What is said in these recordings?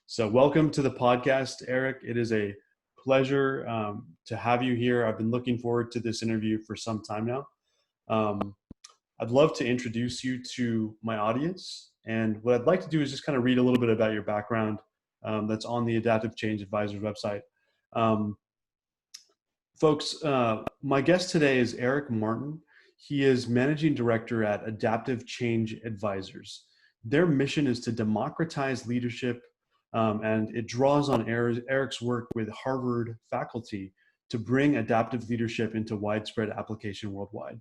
So welcome to the podcast, Eric. It is a pleasure to have you here. I've been looking forward to this interview for some time now. I'd love to introduce you to my audience. And what I'd like to do is just kind of read a little bit about your background that's on the Adaptive Change Advisors website. Um, Folks, my guest today is Eric Martin. He is Managing Director at Adaptive Change Advisors. Their mission is to democratize leadership, and it draws on Eric's work with Harvard faculty to bring adaptive leadership into widespread application worldwide.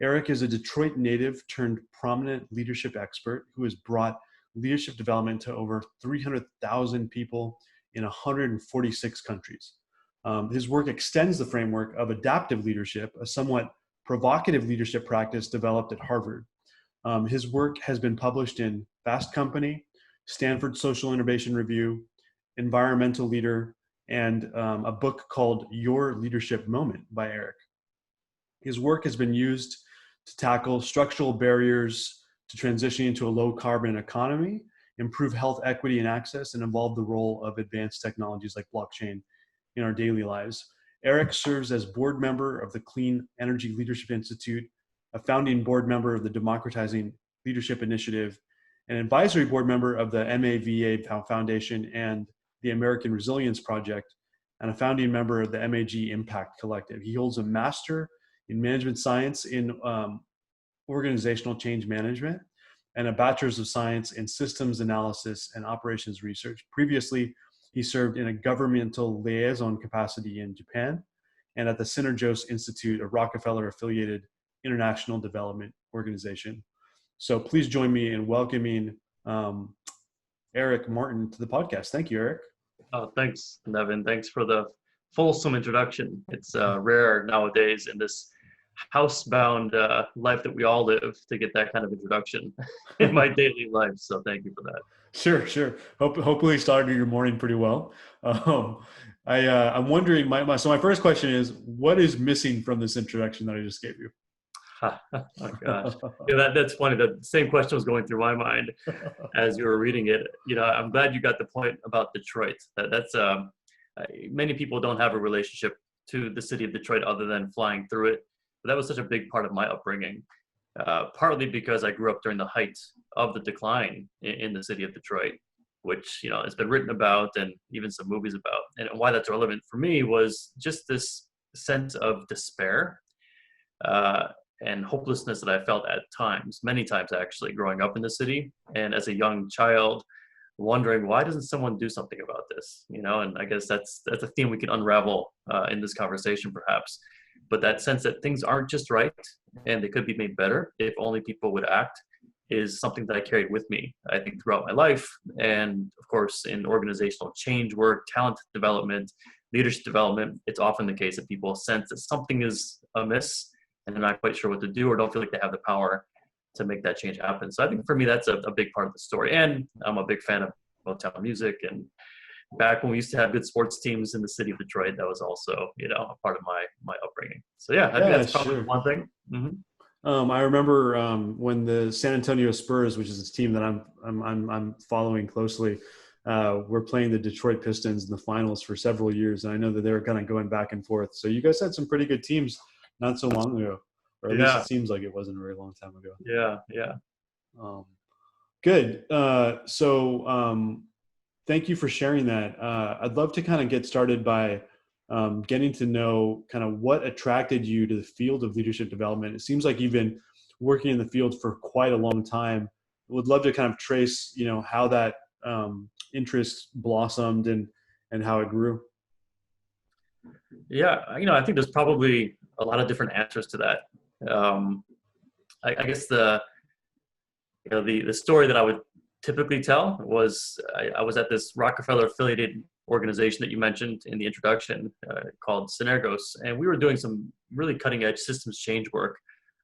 Eric is a Detroit native turned prominent leadership expert who has brought leadership development to over 300,000 people in 146 countries. His work extends the framework of adaptive leadership, a somewhat provocative leadership practice developed at Harvard. His work has been published in Fast Company, Stanford Social Innovation Review, Environmental Leader, and a book called Your Leadership Moment by Eric. His work has been used to tackle structural barriers to transitioning to a low carbon economy, improve health equity and access, and involve the role of advanced technologies like blockchain in our daily lives. Eric serves as board member of the Clean Energy Leadership Institute, a founding board member of the Democratizing Leadership Initiative, an advisory board member of the MAVA Foundation and the American Resilience Project, and a founding member of the MAG Impact Collective. He holds a master in management science in organizational change management and a bachelor's of science in systems analysis and operations research. Previously, he served in a governmental liaison capacity in Japan and at the Synergos Institute, a Rockefeller-affiliated international development organization. So please join me in welcoming Eric Martin to the podcast. Thank you, Eric. Oh, thanks, Nevin. Thanks for the fulsome introduction. It's rare nowadays in this housebound life that we all live to get that kind of introduction in my daily life. So thank you for that. Sure. Hopefully started your morning pretty well. I'm wondering, my first question is, what is missing from this introduction that I just gave you? Oh gosh, that's funny. The same question was going through my mind as you were reading it. I'm glad you got the point about Detroit. That's many people don't have a relationship to the city of Detroit other than flying through it. But that was such a big part of my upbringing. Partly because I grew up during the height of the decline in the city of Detroit, which has been written about and even some movies about. And why that's relevant for me was just this sense of despair and hopelessness that I felt at times, many times actually, growing up in the city. And as a young child, wondering, why doesn't someone do something about this? And I guess that's a theme we can unravel in this conversation perhaps. But that sense that things aren't just right and they could be made better if only people would act is something that I carried with me, I think, throughout my life. And of course, in organizational change work, talent development, leadership development, it's often the case that people sense that something is amiss and they're not quite sure what to do or don't feel like they have the power to make that change happen. So I think for me, that's a big part of the story. And I'm a big fan of Motown music, and back when we used to have good sports teams in the city of Detroit, that was also, a part of my upbringing. So I think that's probably one thing. Mm-hmm. I remember when the San Antonio Spurs, which is a team that I'm following closely, were playing the Detroit Pistons in the finals for several years, and I know that they were kind of going back and forth. So you guys had some pretty good teams not so long ago, or at least it seems like it wasn't a very long time ago. Yeah. Good. Thank you for sharing that. I'd love to kind of get started by getting to know kind of what attracted you to the field of leadership development. It seems like you've been working in the field for quite a long time. Would love to kind of trace, how that interest blossomed and how it grew. Yeah, I think there's probably a lot of different answers to that. I guess the story that I would typically tell was I was at this Rockefeller affiliated organization that you mentioned in the introduction called Synergos, and we were doing some really cutting edge systems change work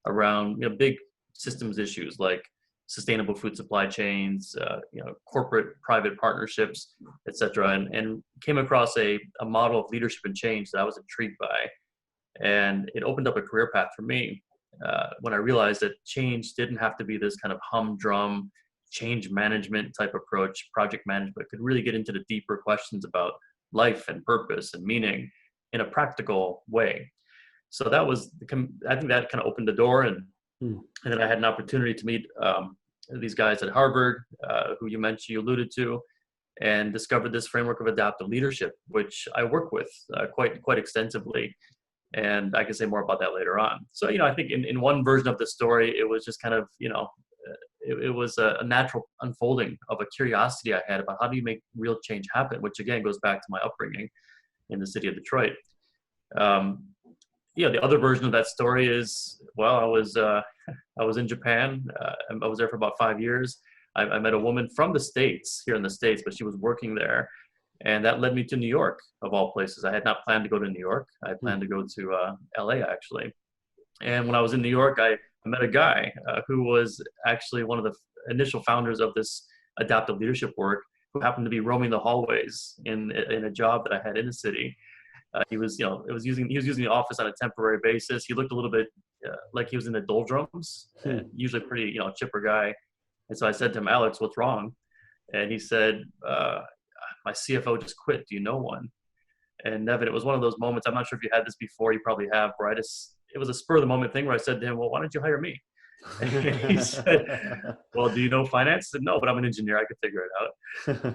around big systems issues like sustainable food supply chains, corporate private partnerships, et cetera, and came across a model of leadership and change that I was intrigued by, and it opened up a career path for me when I realized that change didn't have to be this kind of humdrum change management type approach, project management, could really get into the deeper questions about life and purpose and meaning in a practical way. So that was, I think that kind of opened the door. And then I had an opportunity to meet these guys at Harvard, who you mentioned, you alluded to, and discovered this framework of adaptive leadership, which I work with quite extensively. And I can say more about that later on. So, I think in one version of the story, it was just kind of, it was a natural unfolding of a curiosity I had about how do you make real change happen, which again goes back to my upbringing in the city of Detroit. The other version of that story is, well, I was in Japan. I was there for about 5 years. I met a woman from the States, here in the States, but she was working there. And that led me to New York, of all places. I had not planned to go to New York. I had planned to go to LA, actually. And when I was in New York, I met a guy who was actually one of the initial founders of this adaptive leadership work, who happened to be roaming the hallways in a job that I had in the city. He was using the office on a temporary basis. He looked a little bit like he was in the doldrums, and usually pretty, chipper guy. And so I said to him, "Alex, what's wrong?" And he said, "My CFO just quit. Do you know one?" And Nevin, it was one of those moments. I'm not sure if you had this before. You probably have. Where it was a spur of the moment thing where I said to him, "Well, why don't you hire me?" And he said, "Well, do you know finance?" I said, "No, but I'm an engineer. I could figure it out."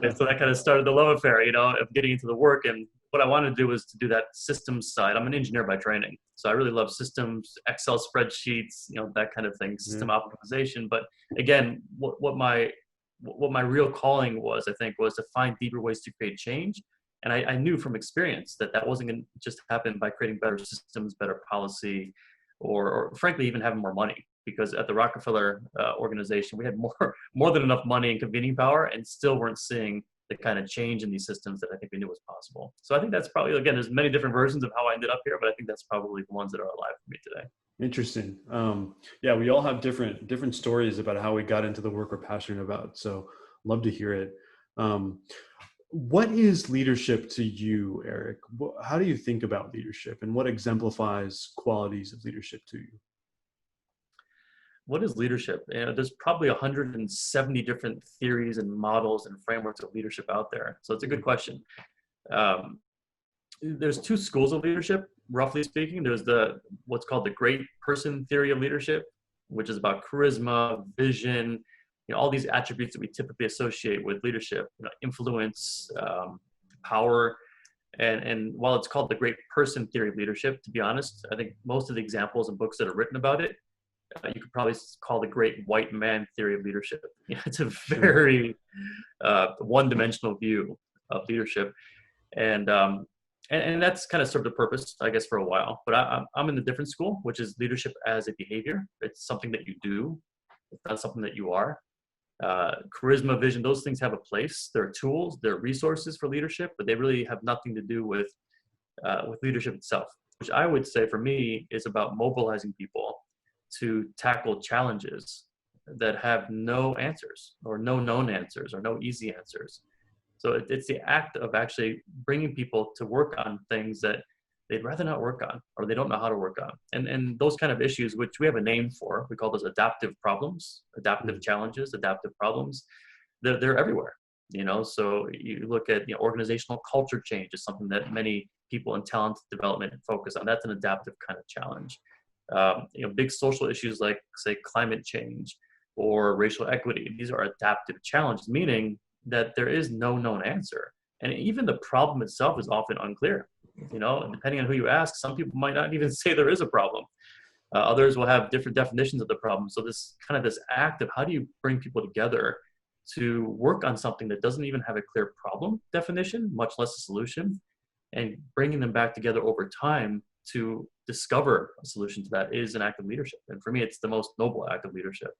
And so that kind of started the love affair, of getting into the work. And what I wanted to do was to do that systems side. I'm an engineer by training, so I really love systems, Excel spreadsheets, that kind of thing, system optimization. But again, what my real calling was, I think, was to find deeper ways to create change. And I knew from experience that wasn't going to just happen by creating better systems, better policy, or frankly, even having more money. Because at the Rockefeller organization, we had more than enough money and convening power, and still weren't seeing the kind of change in these systems that I think we knew was possible. So I think that's probably, again, there's many different versions of how I ended up here, but I think that's probably the ones that are alive for me today. Interesting. Yeah, we all have different stories about how we got into the work we're passionate about. So love to hear it. What is leadership to you, Eric? How do you think about leadership, and what exemplifies qualities of leadership to you? What is leadership? There's probably 170 different theories and models and frameworks of leadership out there. So it's a good question. There's two schools of leadership, roughly speaking. There's what's called the great person theory of leadership, which is about charisma, vision, all these attributes that we typically associate with leadership, influence, power. And while it's called the great person theory of leadership, to be honest, I think most of the examples and books that are written about it, you could probably call the great white man theory of leadership. It's a very one-dimensional view of leadership. And that's kind of served a purpose, I guess, for a while. But I'm in the different school, which is leadership as a behavior. It's something that you do. It's not something that you are. Charisma, vision, those things have a place. They're tools, they're resources for leadership, but they really have nothing to do with leadership itself, which I would say for me is about mobilizing people to tackle challenges that have no answers, or no known answers, or no easy answers. So it's the act of actually bringing people to work on things that they'd rather not work on, or they don't know how to work on. And those kind of issues, which we have a name for, we call those adaptive problems, adaptive challenges, adaptive problems. They're everywhere, So you look at, organizational culture change is something that many people in talent development focus on. That's an adaptive kind of challenge. Big social issues like, say, climate change or racial equity. These are adaptive challenges, meaning that there is no known answer. And even the problem itself is often unclear. Depending on who you ask, some people might not even say there is a problem. Others will have different definitions of the problem. So this act of how do you bring people together to work on something that doesn't even have a clear problem definition, much less a solution, and bringing them back together over time to discover a solution to that is an act of leadership. And for me, it's the most noble act of leadership.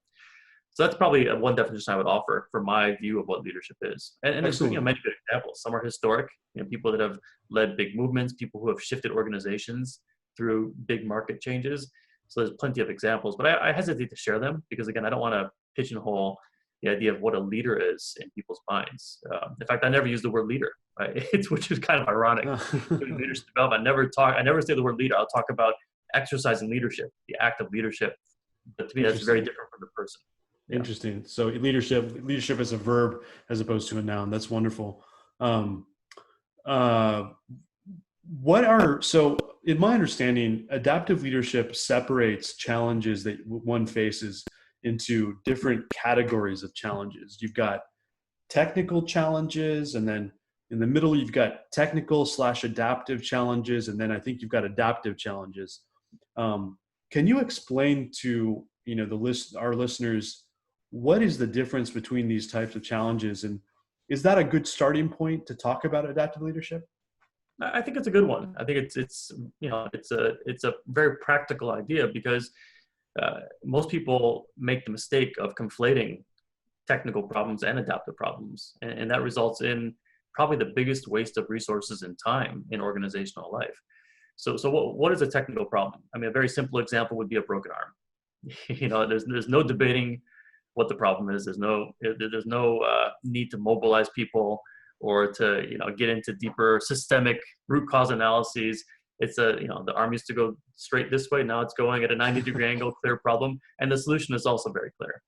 So that's probably one definition I would offer for my view of what leadership is. And there's many good examples. Some are historic, people that have led big movements, people who have shifted organizations through big market changes. So there's plenty of examples, but I hesitate to share them because, again, I don't want to pigeonhole the idea of what a leader is in people's minds. In fact, I never use the word leader, right? Which is kind of ironic. In leadership development, I never say the word leader. I'll talk about exercising leadership, the act of leadership. But to me, that's very different from the person. Yeah. Interesting. So leadership is a verb as opposed to a noun. That's wonderful. Um, uh, so in my understanding, adaptive leadership separates challenges that one faces into different categories of challenges. You've got technical challenges, and then in the middle you've got technical/adaptive challenges, and then I think you've got adaptive challenges. um, can you explain to our listeners, what is the difference between these types of challenges, and is that a good starting point to talk about adaptive leadership? I think it's a good one. I think it's a very practical idea because most people make the mistake of conflating technical problems and adaptive problems, and that results in probably the biggest waste of resources and time in organizational life. So what is a technical problem? I mean, a very simple example would be a broken arm. There's no debating what the problem is. There's no need to mobilize people or to get into deeper systemic root cause analyses. It's the arm used to go straight this way. Now it's going at a 90-degree angle. Clear problem, and the solution is also very clear.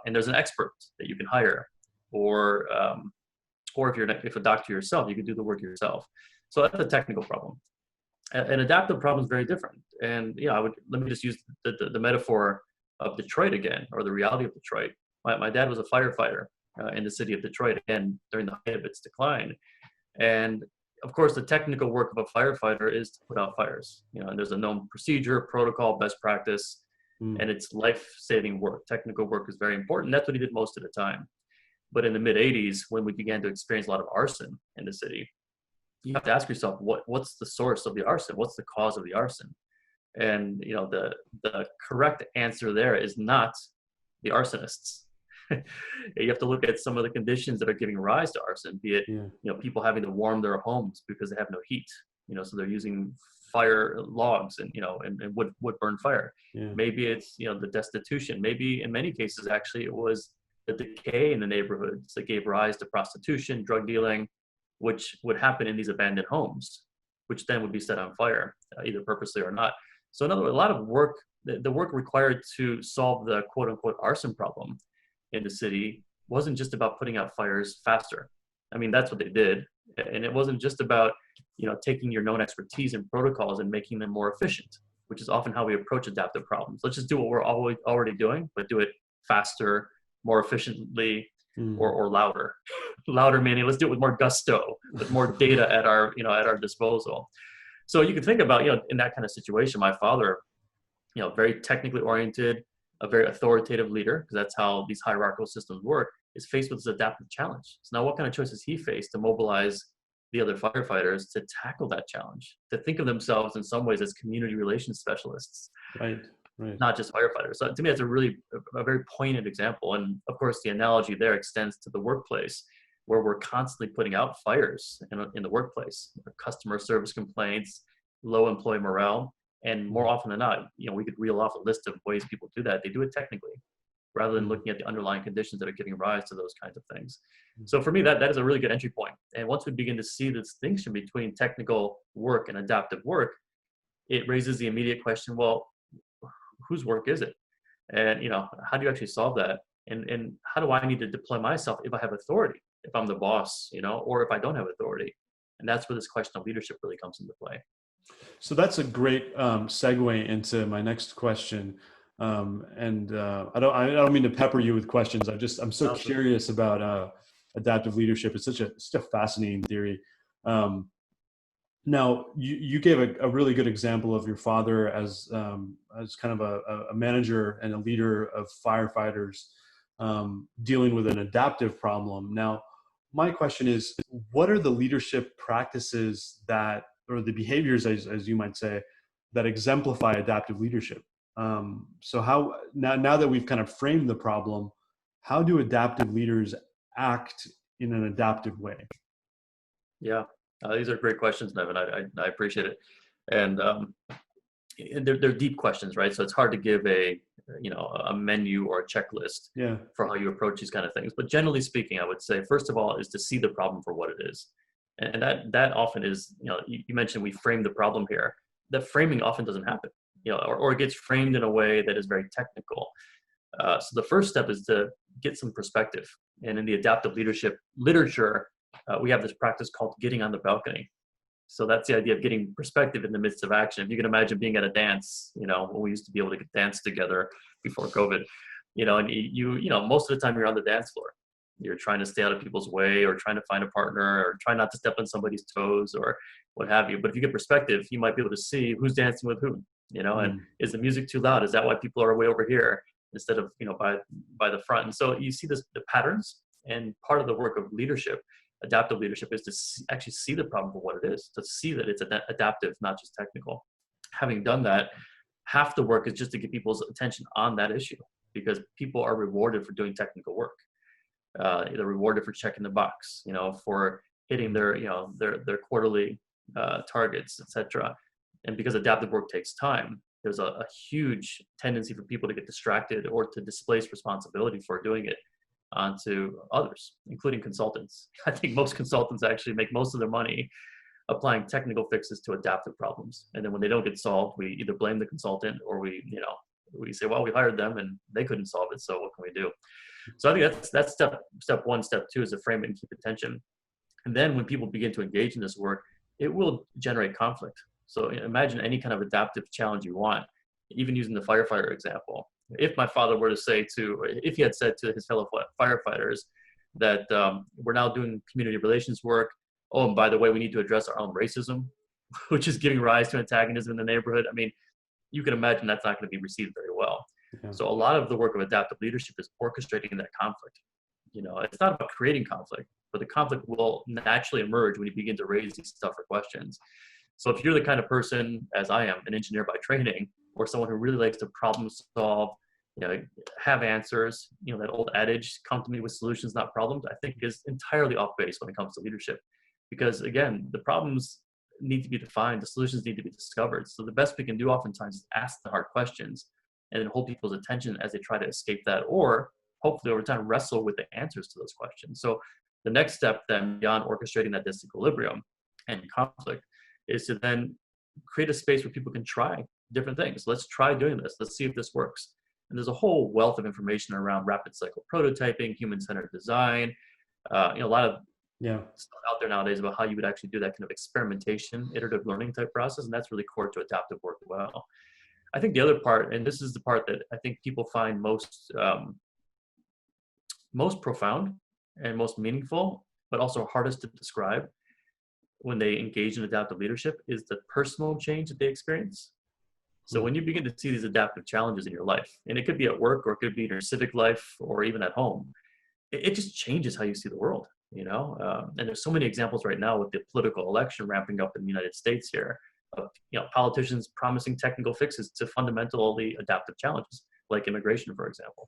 And there's an expert that you can hire, or if a doctor yourself, you can do the work yourself. So that's a technical problem. An adaptive problem is very different. And let me just use the metaphor of Detroit again, or the reality of Detroit. My dad was a firefighter in the city of Detroit, again, during the height of its decline. And of course, the technical work of a firefighter is to put out fires. And there's a known procedure, protocol, best practice, and it's life-saving work. Technical work is very important. That's what he did most of the time. But in the mid-'80s, when we began to experience a lot of arson in the city, you have to ask yourself, what's the source of the arson? What's the cause of the arson? And the correct answer there is not the arsonists. You have to look at some of the conditions that are giving rise to arson, be it people having to warm their homes because they have no heat. So they're using fire logs and wood burn fire. Maybe it's the destitution. Maybe in many cases actually it was the decay in the neighborhoods that gave rise to prostitution, drug dealing, which would happen in these abandoned homes, which then would be set on fire, either purposely or not. So in other words, a lot of work, the work required to solve the quote unquote arson problem in the city wasn't just about putting out fires faster. I mean, that's what they did. And it wasn't just about, taking your known expertise and protocols and making them more efficient, which is often how we approach adaptive problems. Let's just do what we're already doing, but do it faster, more efficiently, or louder. Louder meaning let's do it with more gusto, with more data at our disposal. So you can think about, in that kind of situation, my father, very technically oriented, a very authoritative leader, because that's how these hierarchical systems work, is faced with this adaptive challenge. So now what kind of choices he faced to mobilize the other firefighters to tackle that challenge, to think of themselves in some ways as community relations specialists, Right. not just firefighters. So to me, that's a very poignant example. And of course, the analogy there extends to the workplace, where we're constantly putting out fires in the workplace, customer service complaints, low employee morale. And more often than not, we could reel off a list of ways people do that. They do it technically, rather than looking at the underlying conditions that are giving rise to those kinds of things. So for me, that is a really good entry point. And once we begin to see the distinction between technical work and adaptive work, it raises the immediate question, well, whose work is it? And how do you actually solve that? And how do I need to deploy myself if I have authority, if I'm the boss, or if I don't have authority? And that's where this question of leadership really comes into play. So that's a great segue into my next question. I don't mean to pepper you with questions. I'm so curious about adaptive leadership. It's such a fascinating theory. Now you gave a really good example of your father as kind of a manager and a leader of firefighters dealing with an adaptive problem. Now, my question is, what are the leadership practices or the behaviors, as you might say, that exemplify adaptive leadership? So how now that we've kind of framed the problem, how do adaptive leaders act in an adaptive way? Yeah, these are great questions, Nevin. I appreciate it, and they're deep questions, right? So it's hard to give a menu or a checklist for how you approach these kind of things. But generally speaking, I would say first of all is to see the problem for what it is, and that often is you mentioned we frame the problem here. The framing often doesn't happen, or it gets framed in a way that is very technical. So the first step is to get some perspective. And in the adaptive leadership literature, we have this practice called getting on the balcony. So that's the idea of getting perspective in the midst of action. If you can imagine being at a dance, when we used to be able to dance together before COVID, and most of the time you're on the dance floor. You're trying to stay out of people's way, or trying to find a partner, or try not to step on somebody's toes, or what have you. But if you get perspective, you might be able to see who's dancing with who, and is the music too loud? Is that why people are way over here instead of, by the front? And so you see the patterns, and part of the work of leadership, adaptive leadership, is to actually see the problem for what it is, to see that it's adaptive, not just technical. Having done that, half the work is just to get people's attention on that issue, because people are rewarded for doing technical work. They're rewarded for checking the box, for hitting their quarterly targets, etc. And because adaptive work takes time, there's a huge tendency for people to get distracted or to displace responsibility for doing it onto others, including consultants. I think most consultants actually make most of their money applying technical fixes to adaptive problems. And then when they don't get solved, we either blame the consultant, or we say, well, we hired them and they couldn't solve it, so what can we do? So I think that's step one. Step two is to frame it and keep attention. And then when people begin to engage in this work, it will generate conflict. So imagine any kind of adaptive challenge you want, even using the firefighter example. If my father were to say if he had said to his fellow firefighters that we're now doing community relations work, oh, and by the way, we need to address our own racism, which is giving rise to antagonism in the neighborhood. I mean, you can imagine that's not going to be received very well. Yeah. So a lot of the work of adaptive leadership is orchestrating that conflict. It's not about creating conflict, but the conflict will naturally emerge when you begin to raise these tougher questions. So if you're the kind of person, as I am, an engineer by training, or someone who really likes to problem solve, have answers, that old adage, come to me with solutions, not problems, I think is entirely off base when it comes to leadership. Because again, the problems need to be defined, the solutions need to be discovered. So the best we can do oftentimes is ask the hard questions and then hold people's attention as they try to escape that, or hopefully over time wrestle with the answers to those questions. So the next step then, beyond orchestrating that disequilibrium and conflict, is to then create a space where people can try different things. Let's try doing this. Let's see if this works. And there's a whole wealth of information around rapid cycle prototyping, human-centered design, a lot of stuff out there nowadays about how you would actually do that kind of experimentation, iterative learning type process. And that's really core to adaptive work as well. I think the other part, and this is the part that I think people find most profound and most meaningful, but also hardest to describe when they engage in adaptive leadership, is the personal change that they experience. So when you begin to see these adaptive challenges in your life, and it could be at work, or it could be in your civic life, or even at home, it just changes how you see the world, and there's so many examples right now with the political election ramping up in the United States here, of politicians promising technical fixes to fundamentally adaptive challenges, like immigration, for example.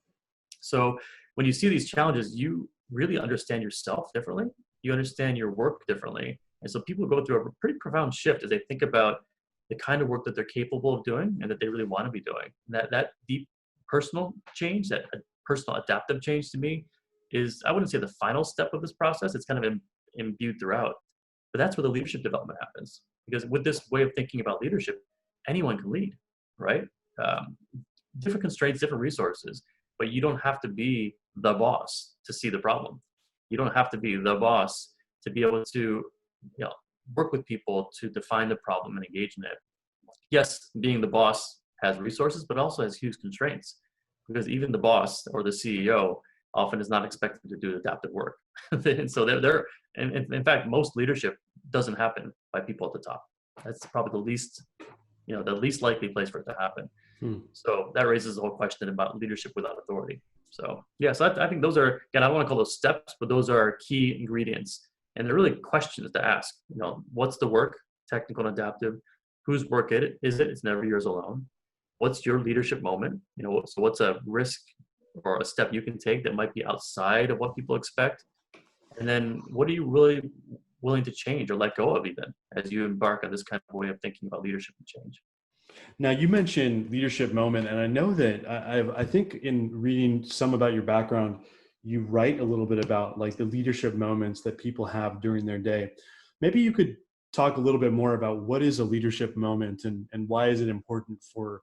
So when you see these challenges, you really understand yourself differently, you understand your work differently. And so people go through a pretty profound shift as they think about the kind of work that they're capable of doing and that they really want to be doing. And that deep personal change, that personal adaptive change, to me is, I wouldn't say the final step of this process, it's kind of imbued throughout, but that's where the leadership development happens. Because with this way of thinking about leadership, anyone can lead, right? Different constraints, different resources, but you don't have to be the boss to see the problem. You don't have to be the boss to be able to work with people to define the problem and engage in it. Yes, being the boss has resources, but also has huge constraints, because even the boss or the CEO often is not expected to do adaptive work. And so and in fact, most leadership doesn't happen by people at the top. That's probably the least likely place for it to happen. So that raises the whole question about leadership without authority. So I think those are, again, I don't want to call those steps, but those are key ingredients. And they're really questions to ask. What's the work, technical and adaptive? Whose work is it? It's never yours alone. What's your leadership moment? So what's a risk or a step you can take that might be outside of what people expect? And then what are you really willing to change or let go of, even as you embark on this kind of way of thinking about leadership and change? Now, you mentioned leadership moment, and I know that I think in reading some about your background, you write a little bit about like the leadership moments that people have during their day. Maybe you could talk a little bit more about what is a leadership moment, and why is it important for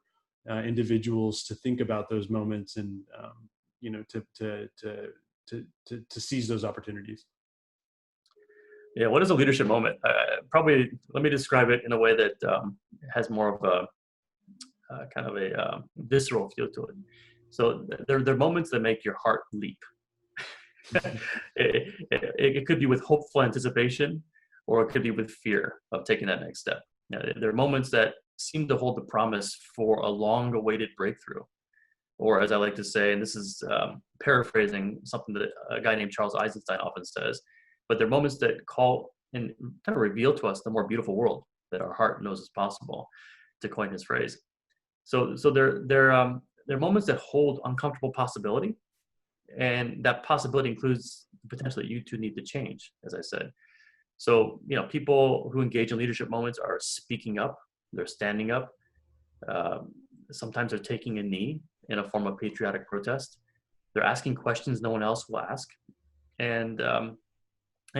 individuals to think about those moments and to seize those opportunities? Yeah, what is a leadership moment? Probably, let me describe it in a way that has more of a kind of a visceral feel to it. So they're moments that make your heart leap. It could be with hopeful anticipation, or it could be with fear of taking that next step. There are moments that seem to hold the promise for a long-awaited breakthrough. Or as I like to say, and this is paraphrasing something that a guy named Charles Eisenstein often says, but they're moments that call and kind of reveal to us the more beautiful world that our heart knows is possible, to coin his phrase. So they're moments that hold uncomfortable possibility, and that possibility includes the potential that you too need to change, as I said. So, people who engage in leadership moments are speaking up, they're standing up. Sometimes they're taking a knee in a form of patriotic protest. They're asking questions no one else will ask. And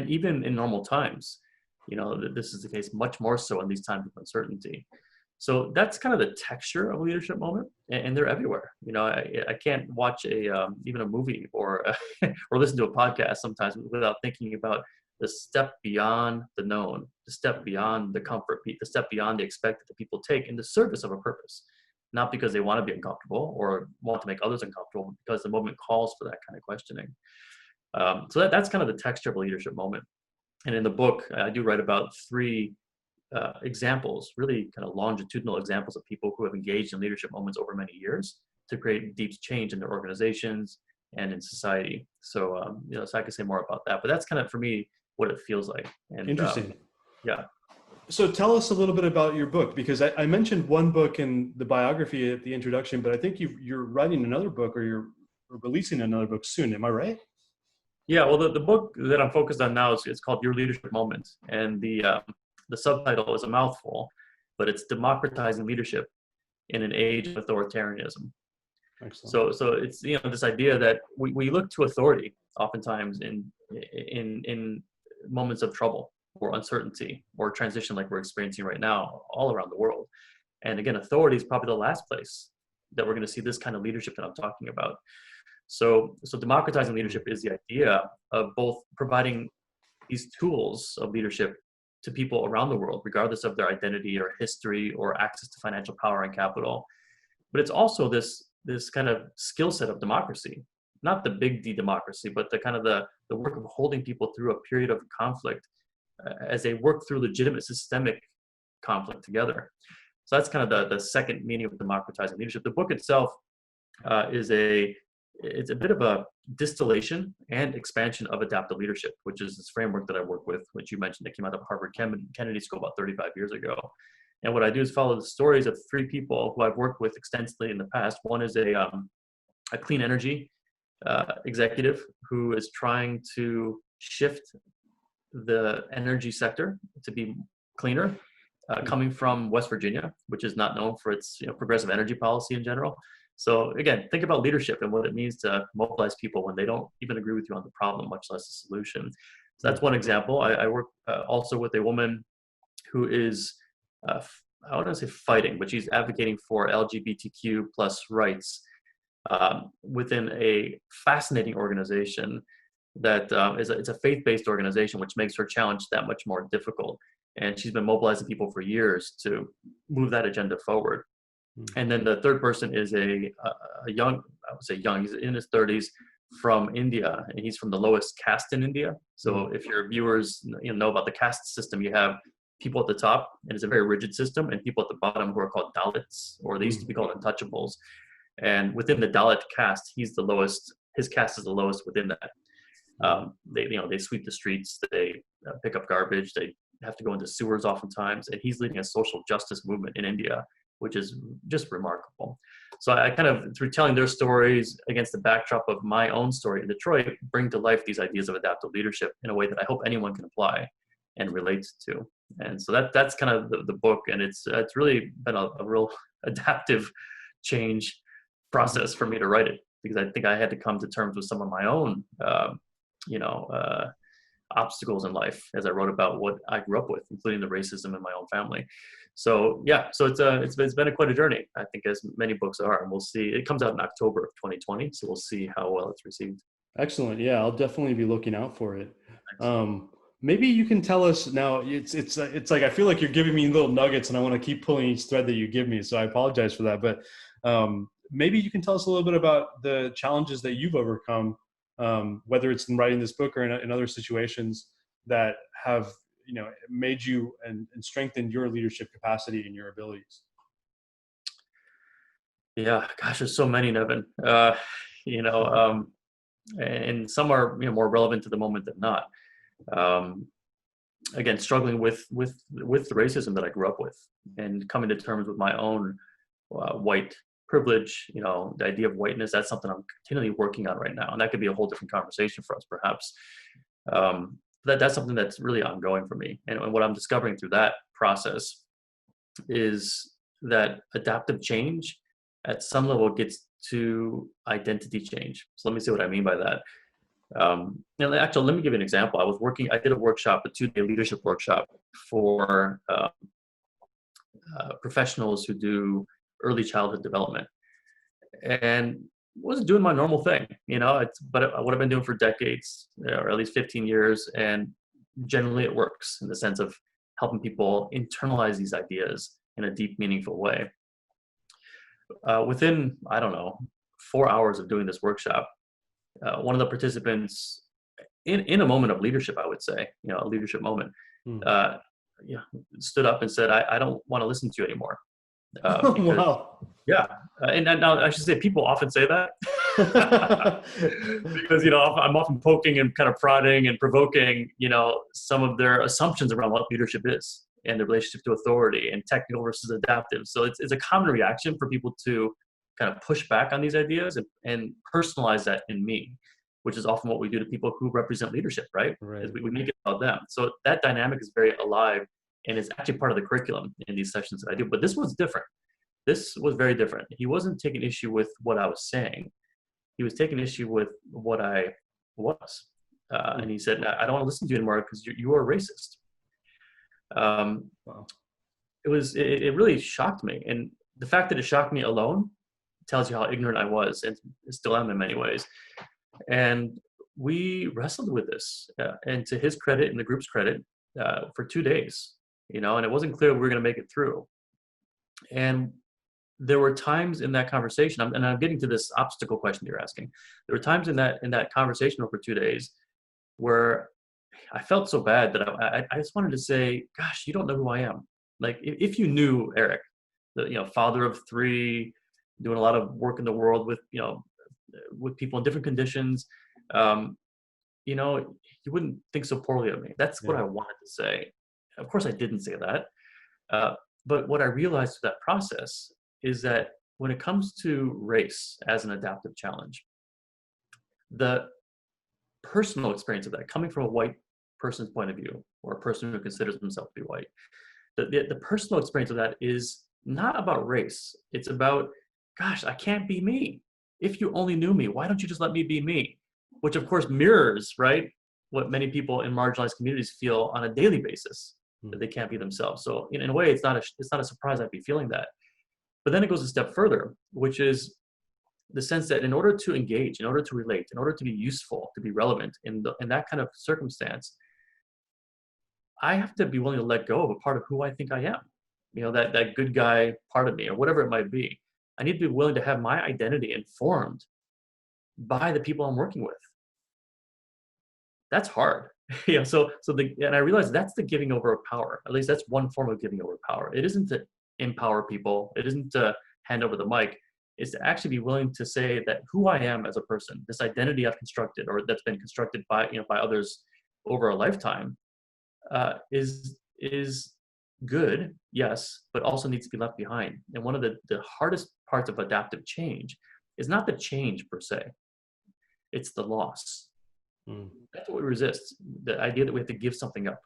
even in normal times, this is the case much more so in these times of uncertainty. So that's kind of the texture of a leadership moment, and they're everywhere. I can't watch even a movie or or listen to a podcast sometimes without thinking about the step beyond the known, the step beyond the comfort, the step beyond the expected that people take in the service of a purpose, not because they want to be uncomfortable or want to make others uncomfortable, but because the moment calls for that kind of questioning. So that's kind of the texture of a leadership moment. And in the book, I do write about 3 examples, really kind of longitudinal examples of people who have engaged in leadership moments over many years to create deep change in their organizations and in society. So, so I could say more about that, but that's kind of, for me, what it feels like. And, interesting. Yeah. So tell us a little bit about your book, because I mentioned one book in the biography at the introduction, but I think you're writing another book, or you're releasing another book soon. Am I right? Yeah, well, the book that I'm focused on now is called Your Leadership Moment, and the subtitle is a mouthful, but it's Democratizing Leadership in an Age of Authoritarianism. Excellent. So it's this idea that we look to authority oftentimes in moments of trouble or uncertainty or transition, like we're experiencing right now all around the world. And again, authority is probably the last place that we're going to see this kind of leadership that I'm talking about. So democratizing leadership is the idea of both providing these tools of leadership to people around the world, regardless of their identity or history or access to financial power and capital. But it's also this kind of skill set of democracy, not the big D democracy, but the kind of the work of holding people through a period of conflict as they work through legitimate systemic conflict together. So that's kind of the second meaning of democratizing leadership. The book itself it's a bit of a distillation and expansion of adaptive leadership, which is this framework that I work with, which you mentioned, that came out of Harvard Kennedy School about 35 years ago. And what I do is follow the stories of 3 people who I've worked with extensively in the past. One is a clean energy executive who is trying to shift the energy sector to be cleaner, coming from West Virginia, which is not known for its progressive energy policy in general. So again, think about leadership and what it means to mobilize people when they don't even agree with you on the problem, much less the solution. So that's one example. I work also with a woman who is, I don't want to say fighting, but she's advocating for LGBTQ plus rights within a fascinating organization that it's a faith-based organization, which makes her challenge that much more difficult. And she's been mobilizing people for years to move that agenda forward. And then the third person is a young, I would say young, he's in his 30s, from India, and he's from the lowest caste in India. So if your viewers know about the caste system, you have people at the top, and it's a very rigid system, and people at the bottom who are called Dalits, or they used to be called untouchables. And within the Dalit caste, he's the lowest. His caste is the lowest within that. They sweep the streets, they pick up garbage, they have to go into sewers oftentimes, and he's leading a social justice movement in India, which is just remarkable. So I kind of, through telling their stories against the backdrop of my own story in Detroit, bring to life these ideas of adaptive leadership in a way that I hope anyone can apply and relate to. And so that's kind of the book, and it's really been a real adaptive change process for me to write it, because I think I had to come to terms with some of my own, obstacles in life as I wrote about what I grew up with, including the racism in my own family. So yeah, so it's been quite a journey, I think, as many books are, and we'll see. It comes out in October of 2020, so we'll see how well it's received. Excellent. Yeah, I'll definitely be looking out for it. Excellent. Maybe you can tell us now. It's like I feel like you're giving me little nuggets, and I want to keep pulling each thread that you give me. So I apologize for that. But maybe you can tell us a little bit about the challenges that you've overcome, whether it's in writing this book or in other situations that have made you and strengthened your leadership capacity and your abilities. Yeah, gosh, there's so many, Nevin. You know, and some are more relevant to the moment than not. Again, struggling with the racism that I grew up with, and coming to terms with my own white privilege. The idea of whiteness, that's something I'm continually working on right now, and that could be a whole different conversation for us, perhaps. That's something that's really ongoing for me, and what I'm discovering through that process is that adaptive change at some level gets to identity change. So let me see what I mean by that. Actually, let me give you an example. I did a workshop, a 2-day leadership workshop for professionals who do early childhood development, and wasn't doing my normal thing, but what I've been doing for decades, or at least 15 years, and generally it works in the sense of helping people internalize these ideas in a deep, meaningful way. Within, I don't know, 4 hours of doing this workshop, one of the participants, in a moment of leadership, I would say, a leadership moment, stood up and said, I don't want to listen to you anymore. Because, Wow. Yeah. And now I should say, people often say that because, I'm often poking and kind of prodding and provoking, some of their assumptions around what leadership is and the relationship to authority and technical versus adaptive. So it's a common reaction for people to kind of push back on these ideas and personalize that in me, which is often what we do to people who represent leadership, right? Right. Is we make it about them. So that dynamic is very alive, and it's actually part of the curriculum in these sessions that I do. But this was different. This was very different. He wasn't taking issue with what I was saying. He was taking issue with what I was. And he said, I don't want to listen to you anymore because you are racist. Wow. It really shocked me. And the fact that it shocked me alone tells you how ignorant I was, and still am in many ways. And we wrestled with this, and to his credit and the group's credit, for 2 days, and it wasn't clear we were going to make it through. And there were times in that conversation, and I'm getting to this obstacle question you're asking. There were times in that conversation over 2 days where I felt so bad that I just wanted to say, gosh, you don't know who I am. Like, if you knew Eric, the father of 3, doing a lot of work in the world with with people in different conditions, you wouldn't think so poorly of me. That's what I wanted to say. Of course, I didn't say that. But what I realized through that process is that when it comes to race as an adaptive challenge, the personal experience of that, coming from a white person's point of view, or a person who considers himself to be white, the personal experience of that is not about race. It's about, gosh, I can't be me. If you only knew me, why don't you just let me be me? Which of course mirrors, right, what many people in marginalized communities feel on a daily basis, that they can't be themselves. So in a way, it's not a surprise I'd be feeling that. But then it goes a step further, which is the sense that in order to engage, in order to relate, in order to be useful, to be relevant in that kind of circumstance, I have to be willing to let go of a part of who I think I am. That good guy part of me, or whatever it might be. I need to be willing to have my identity informed by the people I'm working with. That's hard. And I realize that's the giving over of power. At least that's one form of giving over power. It isn't to empower people. It isn't to hand over the mic. It's to actually be willing to say that who I am as a person, this identity I've constructed, or that's been constructed by others over a lifetime, is good, yes, but also needs to be left behind. And one of the hardest parts of adaptive change is not the change per se, it's the loss. That's what we resist, the idea that we have to give something up.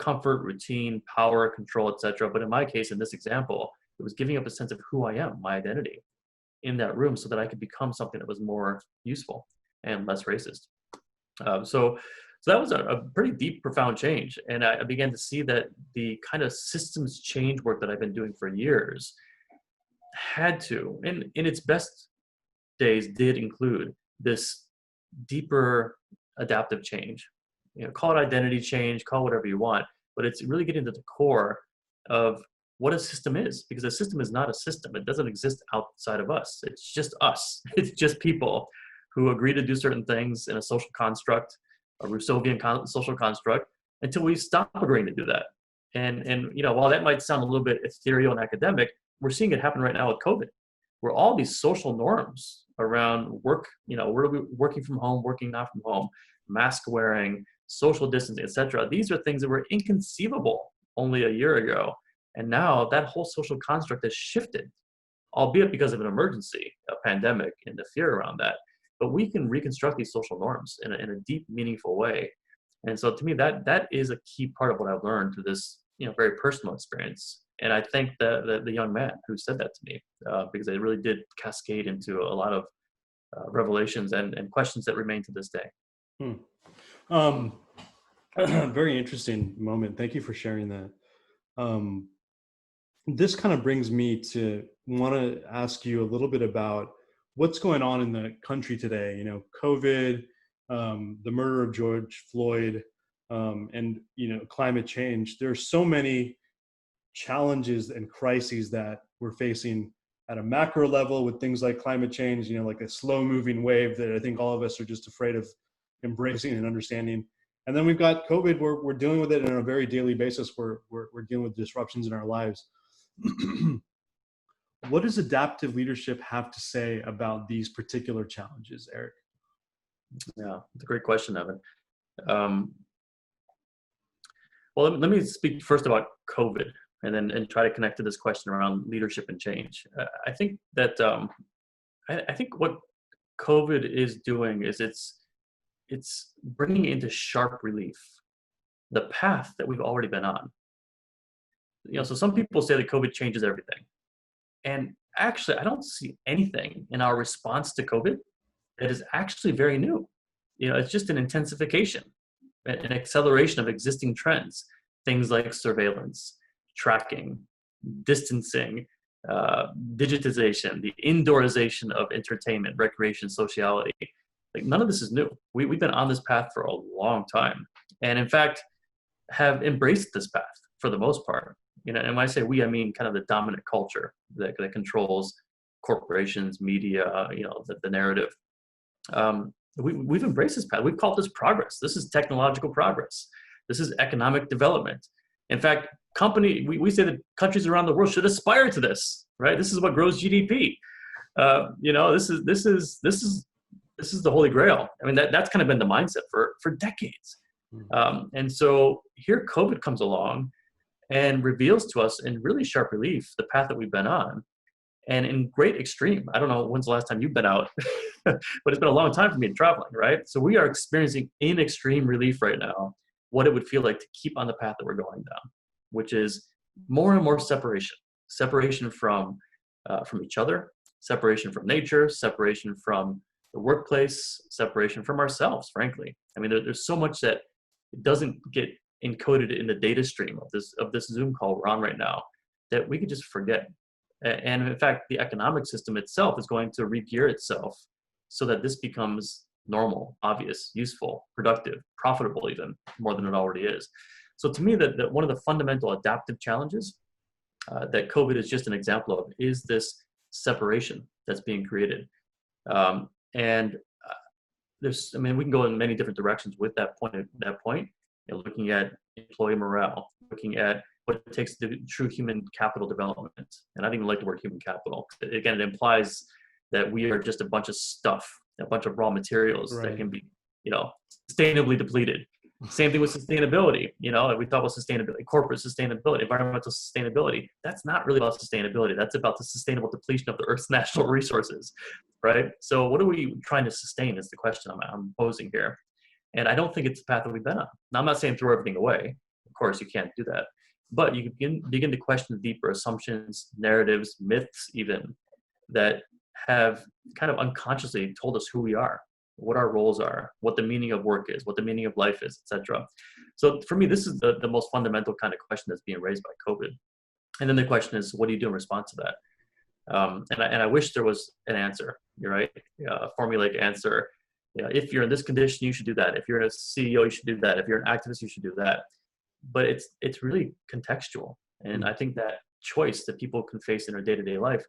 Comfort, routine, power, control, etc. But in my case, in this example, it was giving up a sense of who I am, my identity, in that room, so that I could become something that was more useful and less racist. So So that was a pretty deep, profound change. And I began to see that the kind of systems change work that I've been doing for years had to, and in its best days, did include this deeper adaptive change. Call it identity change, call it whatever you want, but it's really getting to the core of what a system is, because a system is not a system. It doesn't exist outside of us. It's just us. It's just people who agree to do certain things in a social construct, a Rousseauian social construct, until we stop agreeing to do that. And while that might sound a little bit ethereal and academic, we're seeing it happen right now with COVID, where all these social norms around work, we're working from home, working not from home, mask wearing, social distancing, etc. These are things that were inconceivable only a year ago. And now that whole social construct has shifted, albeit because of an emergency, a pandemic, and the fear around that. But we can reconstruct these social norms in a deep, meaningful way. And so to me, that is a key part of what I've learned through this very personal experience. And I thank the young man who said that to me, because it really did cascade into a lot of revelations and questions that remain to this day. Very interesting moment. Thank you for sharing that. This kind of brings me to want to ask you a little bit about what's going on in the country today. COVID, the murder of George Floyd, and climate change. There are so many challenges and crises that we're facing at a macro level with things like climate change, like a slow moving wave that I think all of us are just afraid of embracing and understanding. And then we've got COVID, where we're dealing with it on a very daily basis. We're dealing with disruptions in our lives. What does adaptive leadership have to say about these particular challenges, Eric? Yeah, it's a great question, Nevin. Well, let me speak first about COVID, and try to connect to this question around leadership and change. I think that I think what COVID is doing is it's bringing into sharp relief the path that we've already been on. So some people say that COVID changes everything. And actually, I don't see anything in our response to COVID that is actually very new. It's just an intensification, an acceleration of existing trends, things like surveillance, tracking, distancing, digitization, the indoorization of entertainment, recreation, sociality. Like, none of this is new. We've been on this path for a long time, and in fact, have embraced this path for the most part. And when I say we, I mean kind of the dominant culture that controls corporations, media, the narrative. We've embraced this path. We've called this progress. This is technological progress. This is economic development. In fact, we say that countries around the world should aspire to this, right? This is what grows GDP. This is the holy grail. I mean, that's kind of been the mindset for decades. And so here COVID comes along and reveals to us in really sharp relief the path that we've been on, and in great extreme. I don't know when's the last time you've been out, but it's been a long time for me traveling, right? So we are experiencing in extreme relief right now what it would feel like to keep on the path that we're going down, which is more and more separation from each other, separation from nature, separation from the workplace, separation from ourselves, frankly. I mean, there's so much that doesn't get encoded in the data stream of this Zoom call we're on right now that we could just forget. And in fact, the economic system itself is going to re-gear itself so that this becomes normal, obvious, useful, productive, profitable, even more than it already is. So to me, that one of the fundamental adaptive challenges that COVID is just an example of is this separation that's being created. We can go in many different directions with that point. Looking at employee morale, looking at what it takes to do true human capital development. And I don't even like the word human capital. Again, it implies that we are just a bunch of stuff, a bunch of raw materials that can be, sustainably depleted. Same thing with sustainability. We talk about sustainability, corporate sustainability, environmental sustainability. That's not really about sustainability. That's about the sustainable depletion of the Earth's natural resources, right? So what are we trying to sustain is the question I'm posing here. And I don't think it's the path that we've been on. Now, I'm not saying throw everything away. Of course, you can't do that. But you can begin to question the deeper assumptions, narratives, myths even, that have kind of unconsciously told us who we are. what our roles are, what the meaning of work is, what the meaning of life is, etc. So for me, this is the most fundamental kind of question that's being raised by COVID. And then the question is, what do you do in response to that? And I wish there was an answer, you're right, a formulaic answer. If you're in this condition, you should do that. If you're a CEO, you should do that. If you're an activist, you should do that. But it's really contextual. And I think that choice that people can face in their day-to-day life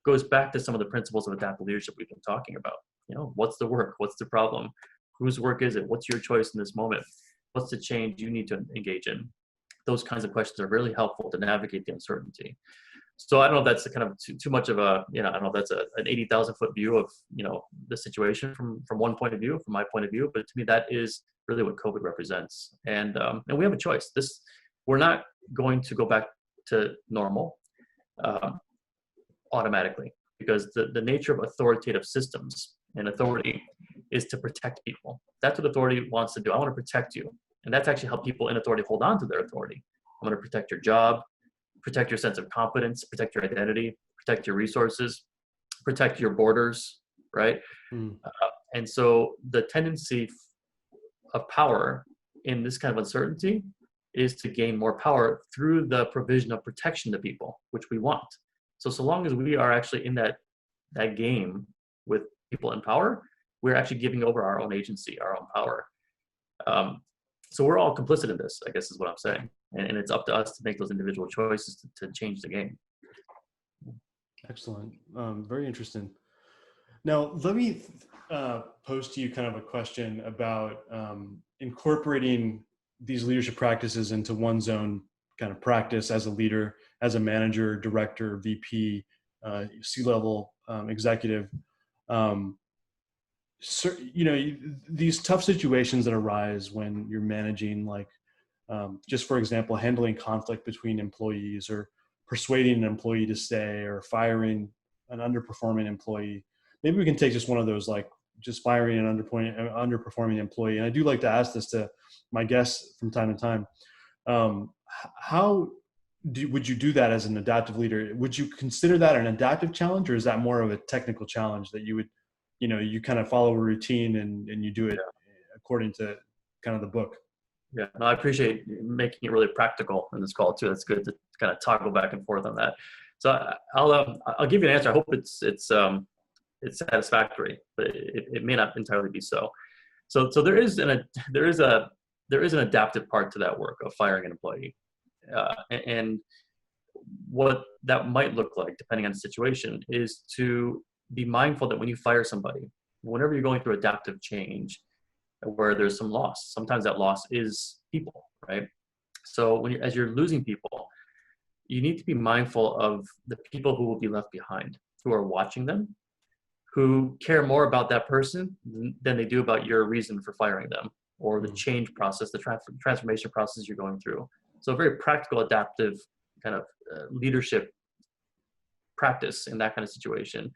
goes back to some of the principles of adaptive leadership we've been talking about. What's the work? What's the problem? Whose work is it? What's your choice in this moment? What's the change you need to engage in? Those kinds of questions are really helpful to navigate the uncertainty. So I don't know if that's kind of too much of a, I don't know if that's an 80,000 foot view of, the situation from one point of view, from my point of view, but to me, that is really what COVID represents. And we have a choice. We're not going to go back to normal automatically, because the nature of authoritative systems and authority is to protect people. That's what authority wants to do. I want to protect you. And that's actually how people in authority hold on to their authority. I'm going to protect your job, protect your sense of competence, protect your identity, protect your resources, protect your borders, right? And so the tendency of power in this kind of uncertainty is to gain more power through the provision of protection to people, which we want. So long as we are actually in that game with people in power, we're actually giving over our own agency, our own power. So we're all complicit in this, I guess is what I'm saying. And it's up to us to make those individual choices to change the game. Excellent. Very interesting. Now, let me pose to you kind of a question about incorporating these leadership practices into one's own kind of practice as a leader, as a manager, director, VP, C-level executive. So, these tough situations that arise when you're managing, like, just for example, handling conflict between employees, or persuading an employee to stay, or firing an underperforming employee. Maybe we can take just one of those, like just firing an underperforming employee. And I do like to ask this to my guests from time to time. How would you do that as an adaptive leader? Would you consider that an adaptive challenge, or is that more of a technical challenge that you would, you kind of follow a routine and you do it according to kind of the book? Yeah, no, I appreciate making it really practical in this call too. That's good to kind of toggle back and forth on that. So I'll give you an answer. I hope it's satisfactory, but it may not entirely be so. So there is an adaptive part to that work of firing an employee, and what that might look like, depending on the situation, is to be mindful that when you fire somebody, whenever you're going through adaptive change, where there's some loss, sometimes that loss is people, right? So as you're losing people, you need to be mindful of the people who will be left behind, who are watching them, who care more about that person than they do about your reason for firing them, or the change process, the transformation process you're going through. So a very practical, adaptive kind of leadership practice in that kind of situation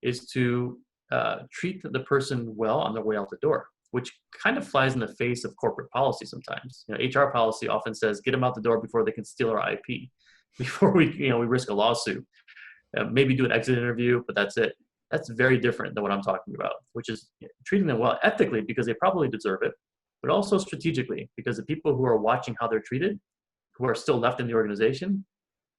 is to treat the person well on their way out the door, which kind of flies in the face of corporate policy sometimes. HR policy often says, get them out the door before they can steal our IP, before we risk a lawsuit. Maybe do an exit interview, but that's it. That's very different than what I'm talking about, which is treating them well ethically because they probably deserve it, but also strategically because the people who are watching how they're treated, who are still left in the organization,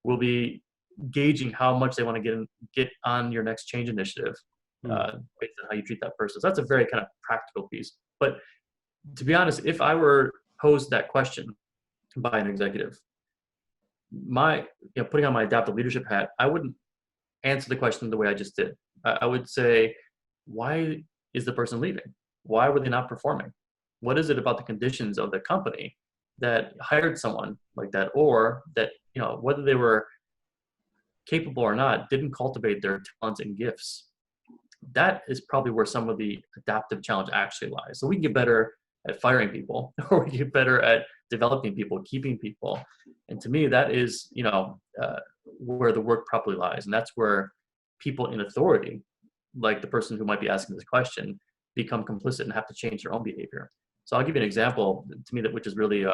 will be gauging how much they want to get on your next change initiative based on how you treat that person. So that's a very kind of practical piece. But to be honest, if I were posed that question by an executive, putting on my adaptive leadership hat, I wouldn't answer the question the way I just did. I would say, why is the person leaving? Why were they not performing? What is it about the conditions of the company that hired someone like that, or that, whether they were capable or not, didn't cultivate their talents and gifts? That is probably where some of the adaptive challenge actually lies. So we can get better at firing people, or we can get better at developing people, keeping people. And to me, that is, where the work probably lies. And that's where people in authority, like the person who might be asking this question, become complicit and have to change their own behavior. So I'll give you an example to me which is really,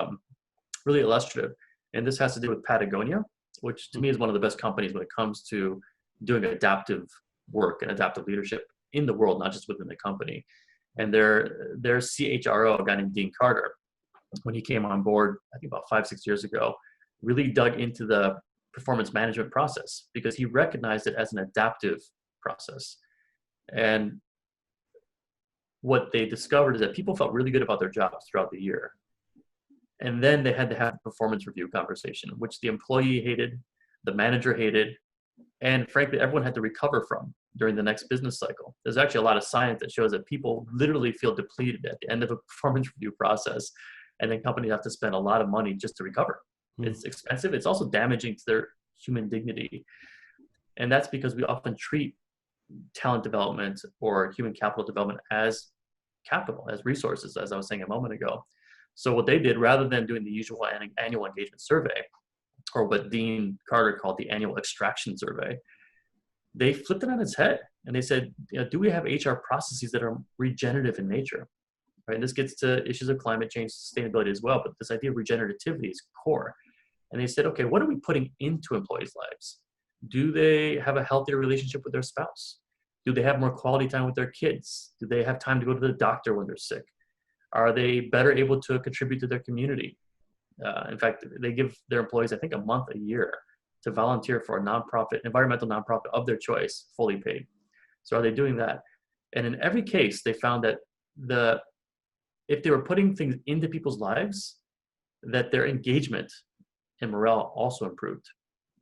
really illustrative. And this has to do with Patagonia, which to me is one of the best companies when it comes to doing adaptive work and adaptive leadership in the world, not just within the company. And their CHRO, a guy named Dean Carter, when he came on board, I think about 5-6 years ago, really dug into the performance management process because he recognized it as an adaptive process. And what they discovered is that people felt really good about their jobs throughout the year. And then they had to have a performance review conversation, which the employee hated, the manager hated, and frankly, everyone had to recover from during the next business cycle. There's actually a lot of science that shows that people literally feel depleted at the end of a performance review process, and then companies have to spend a lot of money just to recover. It's expensive. It's also damaging to their human dignity. And that's because we often treat talent development or human capital development as capital, as resources, as I was saying a moment ago. So what they did, rather than doing the usual annual engagement survey, or what Dean Carter called the annual extraction survey, they flipped it on its head. And they said, do we have HR processes that are regenerative in nature? Right? And this gets to issues of climate change, sustainability as well, but this idea of regenerativity is core. And they said, okay, what are we putting into employees' lives? Do they have a healthier relationship with their spouse? Do they have more quality time with their kids? Do they have time to go to the doctor when they're sick? Are they better able to contribute to their community? In fact, they give their employees, I think, a month a year to volunteer for a nonprofit, environmental nonprofit of their choice, fully paid. So are they doing that? And in every case, they found that if they were putting things into people's lives, that their engagement and morale also improved.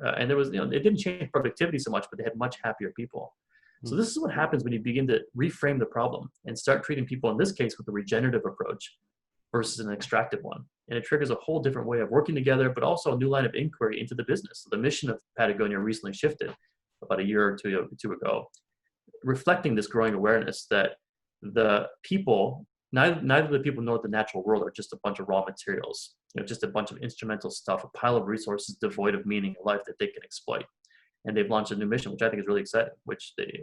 And there was, it didn't change productivity so much, but they had much happier people. So this is what happens when you begin to reframe the problem and start treating people, in this case, with a regenerative approach versus an extractive one. And it triggers a whole different way of working together, but also a new line of inquiry into the business. So the mission of Patagonia recently shifted about a year or two ago, reflecting this growing awareness that the people, neither the people nor the natural world are just a bunch of raw materials, just a bunch of instrumental stuff, a pile of resources devoid of meaning in life that they can exploit. And they've launched a new mission, which I think is really exciting,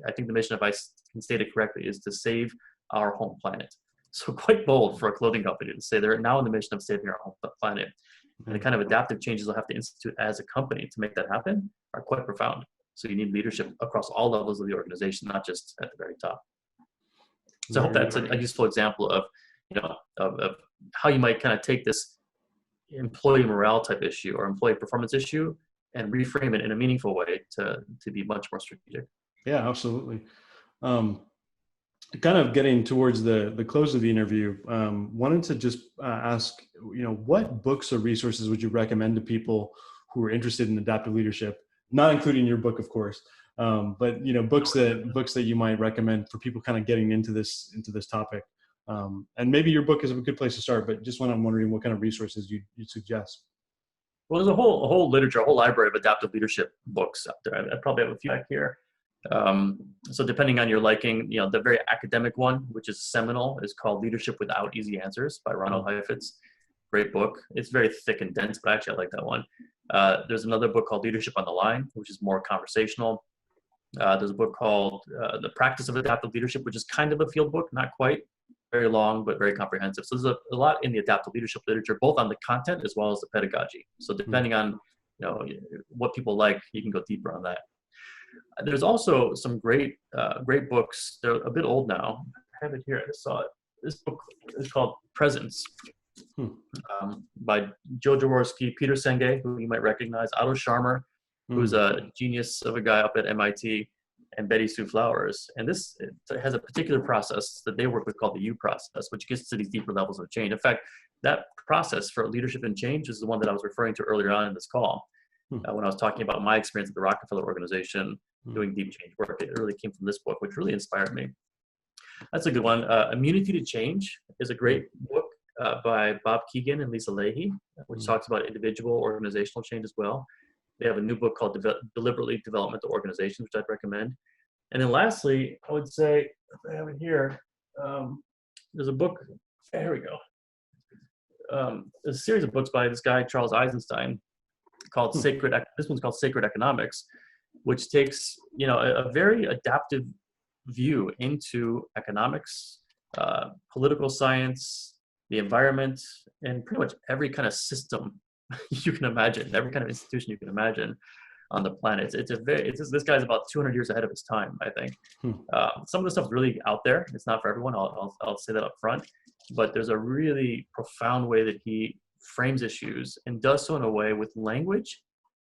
I think the mission, if I can state it correctly, is to save our home planet. So quite bold for a clothing company to say they're now in the mission of saving our home planet. And the kind of adaptive changes they'll have to institute as a company to make that happen are quite profound. So you need leadership across all levels of the organization, not just at the very top. So I hope that's a useful example of, of how you might kind of take this employee morale type issue or employee performance issue and reframe it in a meaningful way to be much more strategic. Yeah, absolutely. Kind of getting towards the close of the interview, wanted to just ask, what books or resources would you recommend to people who are interested in adaptive leadership? Not including your book, of course, but books that you might recommend for people kind of getting into this topic. And maybe your book is a good place to start, but just I'm wondering what kind of resources you'd suggest. Well, there's a whole literature, a whole library of adaptive leadership books out there. I probably have a few back here. So depending on your liking, the very academic one, which is seminal, is called Leadership Without Easy Answers by Ronald Heifetz. Great book. It's very thick and dense, but actually I like that one. There's another book called Leadership on the Line, which is more conversational. There's a book called The Practice of Adaptive Leadership, which is kind of a field book, not quite, very long, but very comprehensive. So there's a lot in the adaptive leadership literature, both on the content as well as the pedagogy. So depending on what people like, you can go deeper on that. There's also some great books. They're a bit old now. I have it here. I just saw it. This book is called Presence by Joe Jaworski, Peter Senge, who you might recognize, Otto Scharmer, who's a genius of a guy up at MIT, and Betty Sue Flowers. And this has a particular process that they work with called the U process, which gets to these deeper levels of change. In fact, that process for leadership and change is the one that I was referring to earlier on in this call. When I was talking about my experience at the Rockefeller Organization doing deep change work, it really came from this book, which really inspired me. That's a good one. Immunity to Change is a great book by Bob Keegan and Lisa Leahy, which talks about individual organizational change as well. They have a new book called Deliberately Developmental Organizations, which I'd recommend. And then lastly, I would say, if I have it here, there's a book, there we go. There's a series of books by this guy, Charles Eisenstein, called this one's called Sacred Economics, which takes, a very adaptive view into economics, political science, the environment, and pretty much every kind of system you can imagine, every kind of institution you can imagine, on the planet. This guy's about 200 years ahead of his time, I think. Some of the stuff's really out there. It's not for everyone. I'll say that up front. But there's a really profound way that he frames issues and does so in a way with language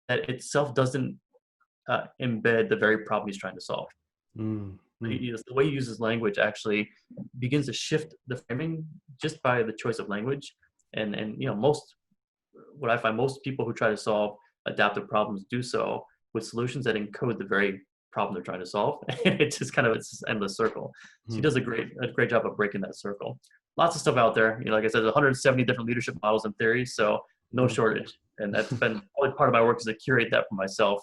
that itself doesn't embed the very problem he's trying to solve. The way he uses language actually begins to shift the framing just by the choice of language. And what I find, most people who try to solve adaptive problems do so with solutions that encode the very problem they're trying to solve. It's just it's this endless circle. So he does a great job of breaking that circle. Lots of stuff out there. Like I said, 170 different leadership models and theories, so no shortage. And that's been probably part of my work, is to curate that for myself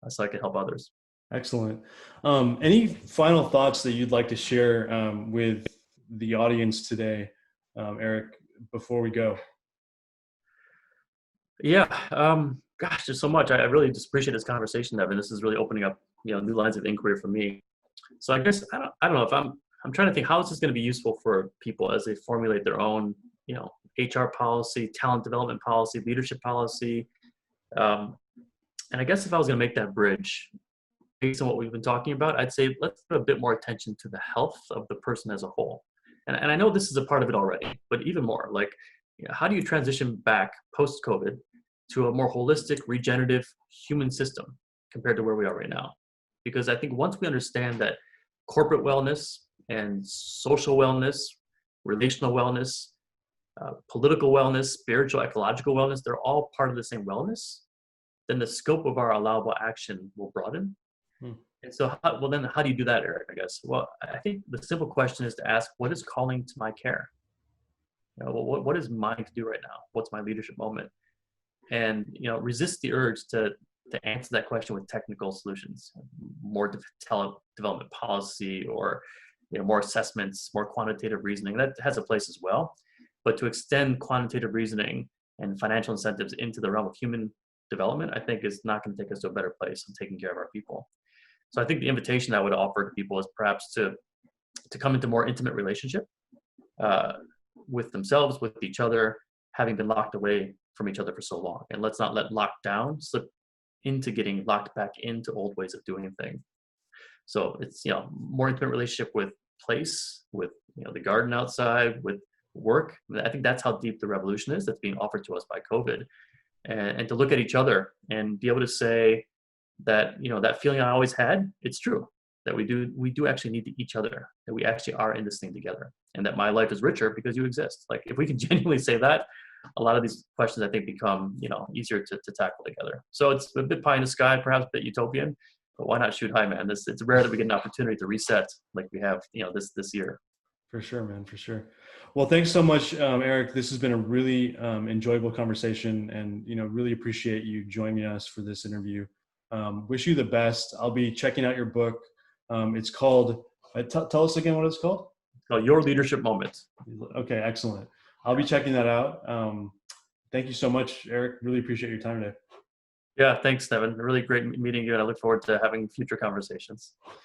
so I can help others. Excellent. Any final thoughts that you'd like to share with the audience today, Eric, before we go? Yeah. Gosh, there's so much. I really just appreciate this conversation, Nevin. This is really opening up, new lines of inquiry for me. So I guess I don't know if I'm trying to think, how is this going to be useful for people as they formulate their own, HR policy, talent development policy, leadership policy. And I guess if I was going to make that bridge based on what we've been talking about, I'd say let's put a bit more attention to the health of the person as a whole. And I know this is a part of it already, but even more, like, how do you transition back post-COVID to a more holistic, regenerative human system compared to where we are right now? Because I think once we understand that corporate wellness and social wellness, relational wellness, political wellness, spiritual, ecological wellness, they're all part of the same wellness, then the scope of our allowable action will broaden. And so, how do you do that, Eric, I guess? Well, I think the simple question is to ask, what is calling to my care? What is mine to do right now? What's my leadership moment? And, resist the urge to answer that question with technical solutions, more talent development policy, or, more assessments, more quantitative reasoning. That has a place as well. But to extend quantitative reasoning and financial incentives into the realm of human development, I think is not going to take us to a better place in taking care of our people. So I think the invitation I would offer to people is perhaps to come into more intimate relationship with themselves, with each other, having been locked away from each other for so long. And let's not let lockdown slip into getting locked back into old ways of doing things. So it's, more intimate relationship with place, with, the garden outside, with work. I think that's how deep the revolution is that's being offered to us by COVID. And to look at each other and be able to say that, that feeling I always had, it's true, that we do actually need each other, that we actually are in this thing together, and that my life is richer because you exist. Like, if we can genuinely say that, a lot of these questions, I think, become, easier to tackle together. So it's a bit pie in the sky, perhaps a bit utopian, but why not shoot high, man? It's rare that we get an opportunity to reset like we have, this year. For sure, man, for sure. Well, thanks so much, Eric. This has been a really enjoyable conversation, and, really appreciate you joining us for this interview. Wish you the best. I'll be checking out your book. It's called, tell us again what it's called. Your Leadership Moment. Okay, excellent. I'll be checking that out. Thank you so much, Eric. Really appreciate your time today. Yeah, thanks, Nevin. Really great meeting you, and I look forward to having future conversations.